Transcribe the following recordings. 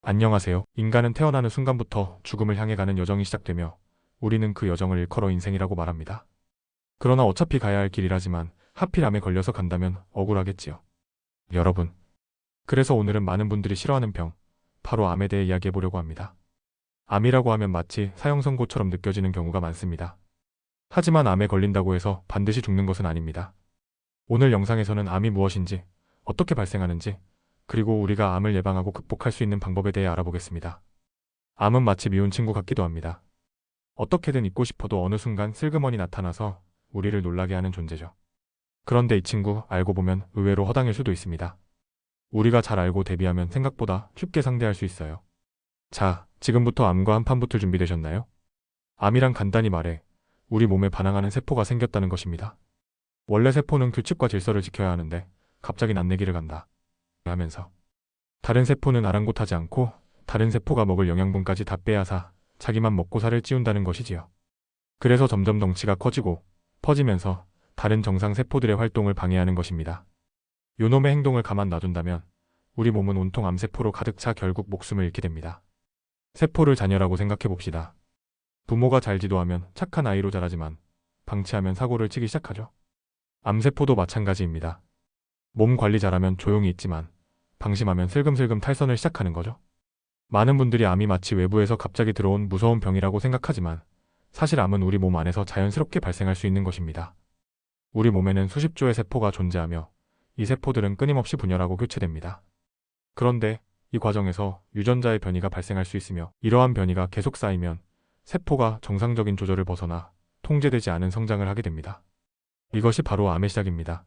안녕하세요. 인간은 태어나는 순간부터 죽음을 향해 가는 여정이 시작되며 우리는 그 여정을 일컬어 인생이라고 말합니다. 그러나 어차피 가야 할 길이라지만 하필 암에 걸려서 간다면 억울하겠지요. 여러분, 그래서 오늘은 많은 분들이 싫어하는 병, 바로 암에 대해 이야기해 보려고 합니다. 암이라고 하면 마치 사형 선고처럼 느껴지는 경우가 많습니다. 하지만 암에 걸린다고 해서 반드시 죽는 것은 아닙니다. 오늘 영상에서는 암이 무엇인지, 어떻게 발생하는지, 그리고 우리가 암을 예방하고 극복할 수 있는 방법에 대해 알아보겠습니다. 암은 마치 미운 친구 같기도 합니다. 어떻게든 잊고 싶어도 어느 순간 슬그머니 나타나서 우리를 놀라게 하는 존재죠. 그런데 이 친구 알고 보면 의외로 허당일 수도 있습니다. 우리가 잘 알고 대비하면 생각보다 쉽게 상대할 수 있어요. 자, 지금부터 암과 한판 붙을 준비되셨나요? 암이란 간단히 말해 우리 몸에 반항하는 세포가 생겼다는 것입니다. 원래 세포는 규칙과 질서를 지켜야 하는데 갑자기 낯내기를 간다 하면서 다른 세포는 아랑곳하지 않고 다른 세포가 먹을 영양분까지 다 빼앗아 자기만 먹고 살을 찌운다는 것이지요. 그래서 점점 덩치가 커지고 퍼지면서 다른 정상 세포들의 활동을 방해하는 것입니다. 요놈의 행동을 가만 놔둔다면 우리 몸은 온통 암세포로 가득 차 결국 목숨을 잃게 됩니다. 세포를 자녀라고 생각해 봅시다. 부모가 잘 지도하면 착한 아이로 자라지만 방치하면 사고를 치기 시작하죠. 암세포도 마찬가지입니다. 몸 관리 잘하면 조용히 있지만 방심하면 슬금슬금 탈선을 시작하는 거죠. 많은 분들이 암이 마치 외부에서 갑자기 들어온 무서운 병이라고 생각하지만 사실 암은 우리 몸 안에서 자연스럽게 발생할 수 있는 것입니다. 우리 몸에는 수십 조의 세포가 존재하며 이 세포들은 끊임없이 분열하고 교체됩니다. 그런데 이 과정에서 유전자의 변이가 발생할 수 있으며 이러한 변이가 계속 쌓이면 세포가 정상적인 조절을 벗어나 통제되지 않은 성장을 하게 됩니다. 이것이 바로 암의 시작입니다.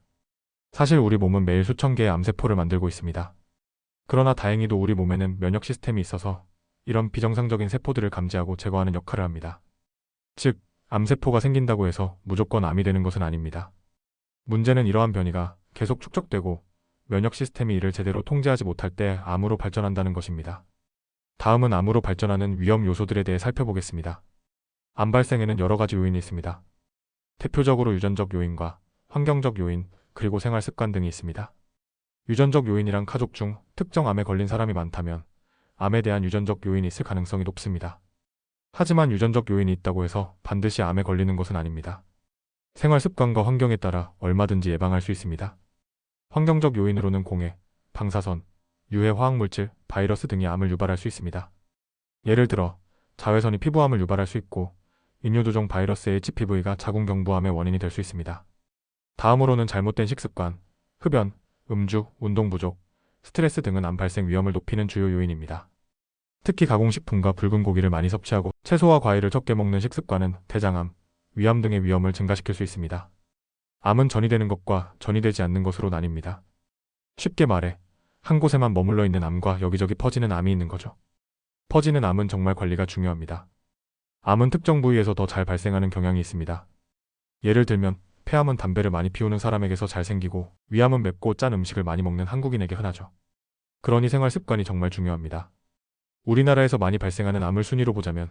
사실 우리 몸은 매일 수천 개의 암세포를 만들고 있습니다. 그러나 다행히도 우리 몸에는 면역 시스템이 있어서 이런 비정상적인 세포들을 감지하고 제거하는 역할을 합니다. 즉, 암세포가 생긴다고 해서 무조건 암이 되는 것은 아닙니다. 문제는 이러한 변이가 계속 축적되고 면역 시스템이 이를 제대로 통제하지 못할 때 암으로 발전한다는 것입니다. 다음은 암으로 발전하는 위험 요소들에 대해 살펴보겠습니다. 암 발생에는 여러 가지 요인이 있습니다. 대표적으로 유전적 요인과 환경적 요인, 그리고 생활 습관 등이 있습니다. 유전적 요인이란 가족 중 특정 암에 걸린 사람이 많다면 암에 대한 유전적 요인이 있을 가능성이 높습니다. 하지만 유전적 요인이 있다고 해서 반드시 암에 걸리는 것은 아닙니다. 생활 습관과 환경에 따라 얼마든지 예방할 수 있습니다. 환경적 요인으로는 공해, 방사선, 유해 화학물질, 바이러스 등이 암을 유발할 수 있습니다. 예를 들어 자외선이 피부암을 유발할 수 있고 인유두종 바이러스 HPV가 자궁경부암의 원인이 될 수 있습니다. 다음으로는 잘못된 식습관, 흡연, 음주, 운동 부족, 스트레스 등은 암 발생 위험을 높이는 주요 요인입니다. 특히 가공식품과 붉은 고기를 많이 섭취하고 채소와 과일을 적게 먹는 식습관은 대장암, 위암 등의 위험을 증가시킬 수 있습니다. 암은 전이되는 것과 전이되지 않는 것으로 나뉩니다. 쉽게 말해 한 곳에만 머물러 있는 암과 여기저기 퍼지는 암이 있는 거죠. 퍼지는 암은 정말 관리가 중요합니다. 암은 특정 부위에서 더 잘 발생하는 경향이 있습니다. 예를 들면 폐암은 담배를 많이 피우는 사람에게서 잘 생기고 위암은 맵고 짠 음식을 많이 먹는 한국인에게 흔하죠. 그러니 생활 습관이 정말 중요합니다. 우리나라에서 많이 발생하는 암을 순위로 보자면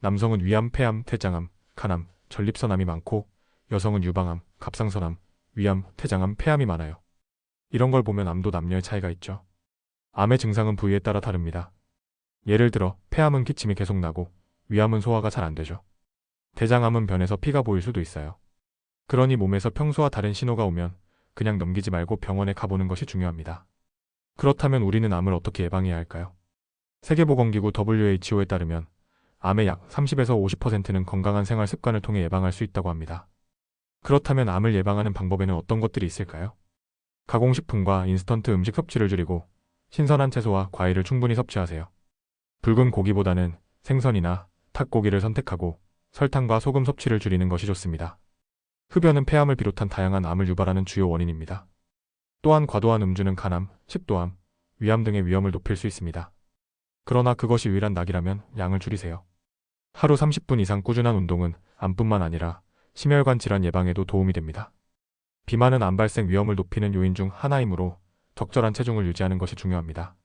남성은 위암, 폐암, 대장암, 간암, 전립선암이 많고 여성은 유방암, 갑상선암, 위암, 대장암, 폐암이 많아요. 이런 걸 보면 암도 남녀의 차이가 있죠. 암의 증상은 부위에 따라 다릅니다. 예를 들어 폐암은 기침이 계속 나고 위암은 소화가 잘 안 되죠. 대장암은 변해서 피가 보일 수도 있어요. 그러니 몸에서 평소와 다른 신호가 오면 그냥 넘기지 말고 병원에 가보는 것이 중요합니다. 그렇다면 우리는 암을 어떻게 예방해야 할까요? 세계보건기구 WHO에 따르면 암의 약 30에서 50%는 건강한 생활 습관을 통해 예방할 수 있다고 합니다. 그렇다면 암을 예방하는 방법에는 어떤 것들이 있을까요? 가공식품과 인스턴트 음식 섭취를 줄이고 신선한 채소와 과일을 충분히 섭취하세요. 붉은 고기보다는 생선이나 닭고기를 선택하고 설탕과 소금 섭취를 줄이는 것이 좋습니다. 흡연은 폐암을 비롯한 다양한 암을 유발하는 주요 원인입니다. 또한 과도한 음주는 간암, 식도암, 위암 등의 위험을 높일 수 있습니다. 그러나 그것이 유일한 낙이라면 양을 줄이세요. 하루 30분 이상 꾸준한 운동은 암뿐만 아니라 심혈관 질환 예방에도 도움이 됩니다. 비만은 암 발생 위험을 높이는 요인 중 하나이므로 적절한 체중을 유지하는 것이 중요합니다.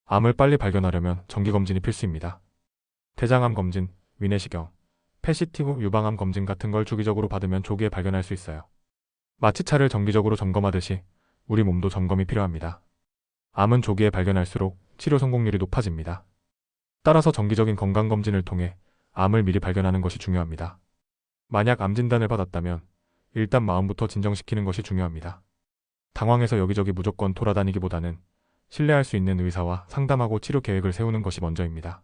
암을 빨리 발견하려면 정기검진이 필수입니다. 대장암 검진, 위내시경, 패시티브 유방암 검진 같은 걸 주기적으로 받으면 조기에 발견할 수 있어요. 마치 차를 정기적으로 점검하듯이 우리 몸도 점검이 필요합니다. 암은 조기에 발견할수록 치료 성공률이 높아집니다. 따라서 정기적인 건강검진을 통해 암을 미리 발견하는 것이 중요합니다. 만약 암 진단을 받았다면 일단 마음부터 진정시키는 것이 중요합니다. 당황해서 여기저기 무조건 돌아다니기보다는 신뢰할 수 있는 의사와 상담하고 치료 계획을 세우는 것이 먼저입니다.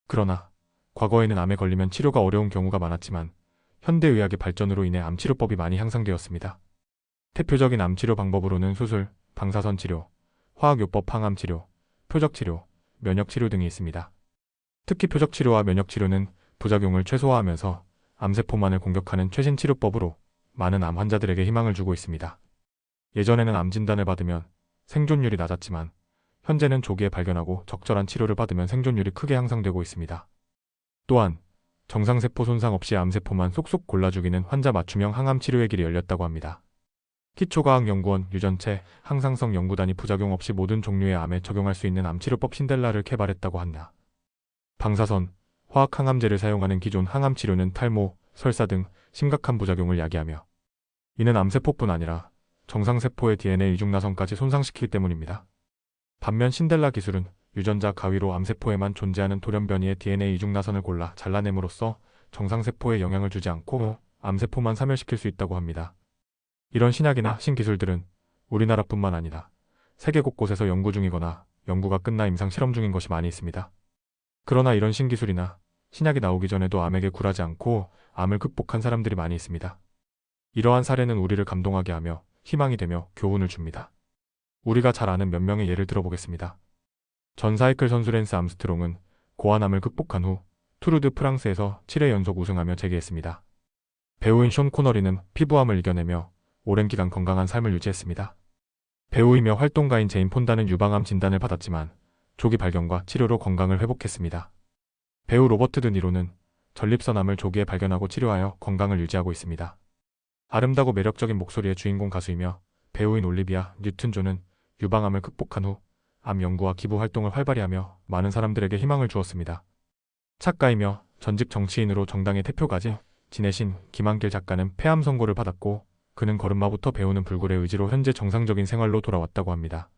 그러나 과거에는 암에 걸리면 치료가 어려운 경우가 많았지만 현대의학의 발전으로 인해 암치료법이 많이 향상되었습니다. 대표적인 암치료 방법으로는 수술, 방사선 치료, 화학요법 항암치료, 표적치료, 면역치료 등이 있습니다. 특히 표적치료와 면역치료는 부작용을 최소화하면서 암세포만을 공격하는 최신 치료법으로 많은 암 환자들에게 희망을 주고 있습니다. 예전에는 암 진단을 받으면 생존율이 낮았지만 현재는 조기에 발견하고 적절한 치료를 받으면 생존율이 크게 향상되고 있습니다. 또한 정상세포 손상 없이 암세포만 쏙쏙 골라 죽이는 환자 맞춤형 항암 치료의 길이 열렸다고 합니다. 기초과학연구원 유전체 항상성 연구단이 부작용 없이 모든 종류의 암에 적용할 수 있는 암치료법 신델라를 개발했다고 한다. 방사선, 화학 항암제를 사용하는 기존 항암 치료는 탈모, 설사 등 심각한 부작용을 야기하며 이는 암세포뿐 아니라 정상세포의 DNA 이중나선까지 손상시키기 때문입니다. 반면 신델라 기술은 유전자 가위로 암세포에만 존재하는 돌연변이의 DNA 이중나선을 골라 잘라냄으로써 정상세포에 영향을 주지 않고 암세포만 사멸시킬 수 있다고 합니다. 이런 신약이나 신기술들은 우리나라뿐만 아니라 세계 곳곳에서 연구 중이거나 연구가 끝나 임상 실험 중인 것이 많이 있습니다. 그러나 이런 신기술이나 신약이 나오기 전에도 암에게 굴하지 않고 암을 극복한 사람들이 많이 있습니다. 이러한 사례는 우리를 감동하게 하며 희망이 되며 교훈을 줍니다. 우리가 잘 아는 몇 명의 예를 들어보겠습니다. 전 사이클 선수 랜스 암스트롱은 고환암을 극복한 후 투르 드 프랑스에서 7회 연속 우승하며 재기했습니다. 배우인 숀 코너리는 피부암을 이겨내며 오랜 기간 건강한 삶을 유지했습니다. 배우이며 활동가인 제인 폰다는 유방암 진단을 받았지만 조기 발견과 치료로 건강을 회복했습니다. 배우 로버트 드 니로는 전립선암을 조기에 발견하고 치료하여 건강을 유지하고 있습니다. 아름다고 매력적인 목소리의 주인공 가수이며 배우인 올리비아 뉴튼 존은 유방암을 극복한 후 암 연구와 기부 활동을 활발히 하며 많은 사람들에게 희망을 주었습니다. 작가이며 전직 정치인으로 정당의 대표까지 지내신 김한길 작가는 폐암 선고를 받았고 그는 걸음마부터 배우는 불굴의 의지로 현재 정상적인 생활로 돌아왔다고 합니다.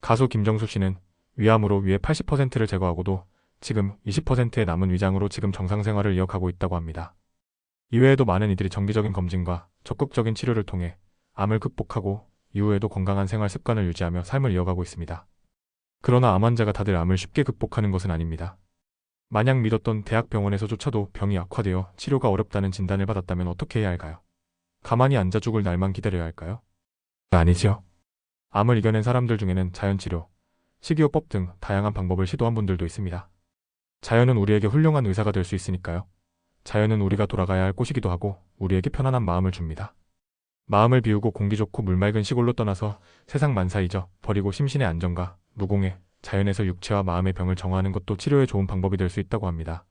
가수 김정수 씨는 위암으로 위의 80%를 제거하고도 지금 20%의 남은 위장으로 지금 정상 생활을 이어가고 있다고 합니다. 이외에도 많은 이들이 정기적인 검진과 적극적인 치료를 통해 암을 극복하고 이후에도 건강한 생활 습관을 유지하며 삶을 이어가고 있습니다. 그러나 암 환자가 다들 암을 쉽게 극복하는 것은 아닙니다. 마냥 믿었던 대학병원에서조차도 병이 악화되어 치료가 어렵다는 진단을 받았다면 어떻게 해야 할까요? 가만히 앉아 죽을 날만 기다려야 할까요? 아니지요. 암을 이겨낸 사람들 중에는 자연치료, 식이요법 등 다양한 방법을 시도한 분들도 있습니다. 자연은 우리에게 훌륭한 의사가 될 수 있으니까요. 자연은 우리가 돌아가야 할 곳이기도 하고 우리에게 편안한 마음을 줍니다. 마음을 비우고 공기 좋고 물 맑은 시골로 떠나서 세상 만사 잊어 버리고 심신의 안정과 무공해 자연에서 육체와 마음의 병을 정화하는 것도 치료에 좋은 방법이 될 수 있다고 합니다.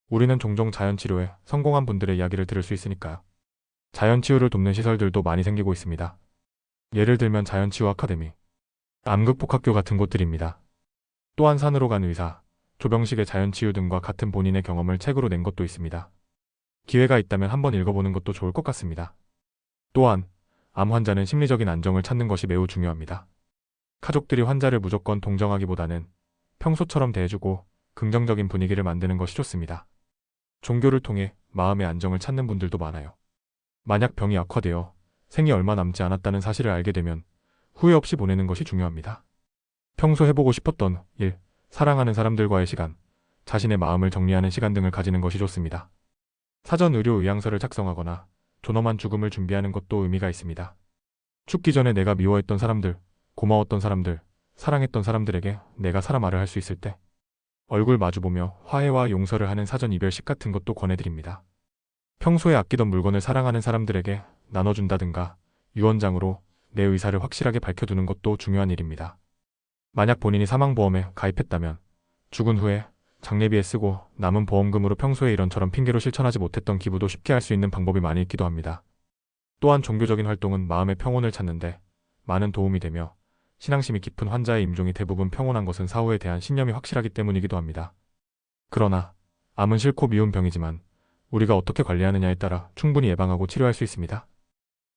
우리는 종종 자연치료에 성공한 분들의 이야기를 들을 수 있으니까요. 자연치유를 돕는 시설들도 많이 생기고 있습니다. 예를 들면 자연치유 아카데미, 암극복학교 같은 곳들입니다. 또한 산으로 간 의사, 조병식의 자연치유 등과 같은 본인의 경험을 책으로 낸 것도 있습니다. 기회가 있다면 한번 읽어보는 것도 좋을 것 같습니다. 또한 암 환자는 심리적인 안정을 찾는 것이 매우 중요합니다. 가족들이 환자를 무조건 동정하기보다는 평소처럼 대해주고 긍정적인 분위기를 만드는 것이 좋습니다. 종교를 통해 마음의 안정을 찾는 분들도 많아요. 만약 병이 악화되어 생이 얼마 남지 않았다는 사실을 알게 되면 후회 없이 보내는 것이 중요합니다. 평소 해보고 싶었던 일, 사랑하는 사람들과의 시간, 자신의 마음을 정리하는 시간 등을 가지는 것이 좋습니다. 사전 의료 의향서를 작성하거나 존엄한 죽음을 준비하는 것도 의미가 있습니다. 죽기 전에 내가 미워했던 사람들, 고마웠던 사람들, 사랑했던 사람들에게 내가 사라 말을 할 수 있을 때 얼굴 마주보며 화해와 용서를 하는 사전 이별식 같은 것도 권해드립니다. 평소에 아끼던 물건을 사랑하는 사람들에게 나눠준다든가 유언장으로 내 의사를 확실하게 밝혀두는 것도 중요한 일입니다. 만약 본인이 사망보험에 가입했다면 죽은 후에 장례비에 쓰고 남은 보험금으로 평소에 이런저런 핑계로 실천하지 못했던 기부도 쉽게 할 수 있는 방법이 많이 있기도 합니다. 또한 종교적인 활동은 마음의 평온을 찾는데 많은 도움이 되며 신앙심이 깊은 환자의 임종이 대부분 평온한 것은 사후에 대한 신념이 확실하기 때문이기도 합니다. 그러나 암은 싫고 미운 병이지만 우리가 어떻게 관리하느냐에 따라 충분히 예방하고 치료할 수 있습니다.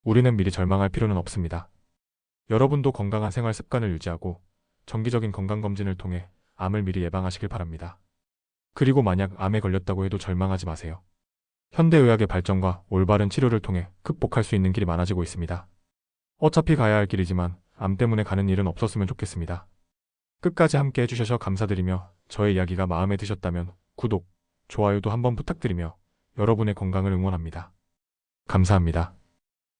우리는 미리 절망할 필요는 없습니다. 여러분도 건강한 생활 습관을 유지하고 정기적인 건강검진을 통해 암을 미리 예방하시길 바랍니다. 그리고 만약 암에 걸렸다고 해도 절망하지 마세요. 현대의학의 발전과 올바른 치료를 통해 극복할 수 있는 길이 많아지고 있습니다. 어차피 가야 할 길이지만 암 때문에 가는 일은 없었으면 좋겠습니다. 끝까지 함께 해주셔서 감사드리며 저의 이야기가 마음에 드셨다면 구독, 좋아요도 한번 부탁드리며 여러분의 건강을 응원합니다. 감사합니다.